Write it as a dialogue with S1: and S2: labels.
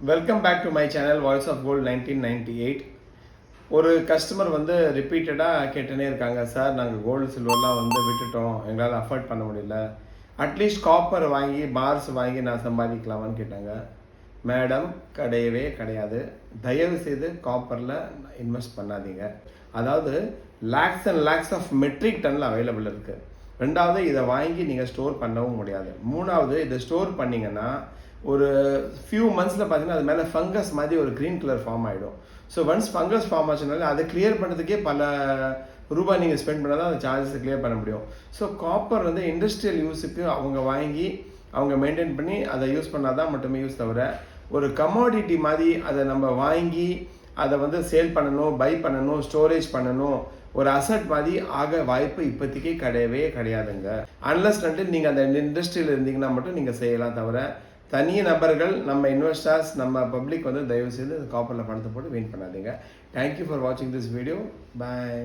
S1: Welcome back to my channel voice of gold 1998. ஒரு customer வந்து ரிப்பீட்டடாக கேட்டுனே இருக்காங்க, சார் நாங்கள் கோல்டு சில்வர்லாம் வந்து விட்டுட்டோம், எங்களால் அஃபோர்ட் பண்ண முடியல, அட்லீஸ்ட் காப்பர் வாங்கி பார்ஸ் வாங்கி நான் சம்பாதிக்கலாமான்னு கேட்டாங்க. மேடம், கிடையவே கிடையாது. தயவு செய்து காப்பரில் இன்வெஸ்ட் பண்ணாதீங்க. அதாவது lakhs and lakhs of metric டன்னில் அவைலபிள் இருக்குது. ரெண்டாவது, இதை வாங்கி நீங்கள் ஸ்டோர் பண்ணவும் முடியாது. மூணாவது, இதை ஸ்டோர் பண்ணிங்கன்னா ஒரு ஃபியூ மந்த்ஸில் பார்த்தீங்கன்னா அது மேலே ஃபங்கஸ் மாதிரி ஒரு க்ரீன் கலர் ஃபார்ம் ஆகிடும். ஸோ ஒன்ஸ் ஃபங்கஸ் ஃபார்ம் ஆச்சுனால அதை கிளியர் பண்ணுறதுக்கே பல ரூபாய் நீங்கள் ஸ்பெண்ட் பண்ணால் தான் அந்த சார்ஜஸை கிளியர் பண்ண முடியும். ஸோ காப்பர் வந்து இண்டஸ்ட்ரியல் யூஸுக்கு அவங்க வாங்கி அவங்க மெயின்டைன் பண்ணி அதை யூஸ் பண்ணால் தான் மட்டுமே யூஸ், தவிர ஒரு கமாடிட்டி மாதிரி அதை நம்ம வாங்கி அதை வந்து சேல் பண்ணணும், பை பண்ணணும், ஸ்டோரேஜ் பண்ணணும், ஒரு அசட் மாதிரி ஆக வாய்ப்பு இப்போதைக்கு கிடையவே கிடையாதுங்க. அன்லஸ் நீங்கள் அந்த இண்டஸ்ட்ரியில் இருந்தீங்கன்னா மட்டும் நீங்கள் செய்யலாம், தவிர தனி நபர்கள், நம்ம இன்வெஸ்டர்ஸ், நம்ம பப்ளிக் வந்து தயவு செய்து காப்பரில் பணத்தை போட்டு வெயின் பண்ணாதீங்க. தேங்க்யூ ஃபார் வாட்சிங் திஸ் வீடியோ. பாய்.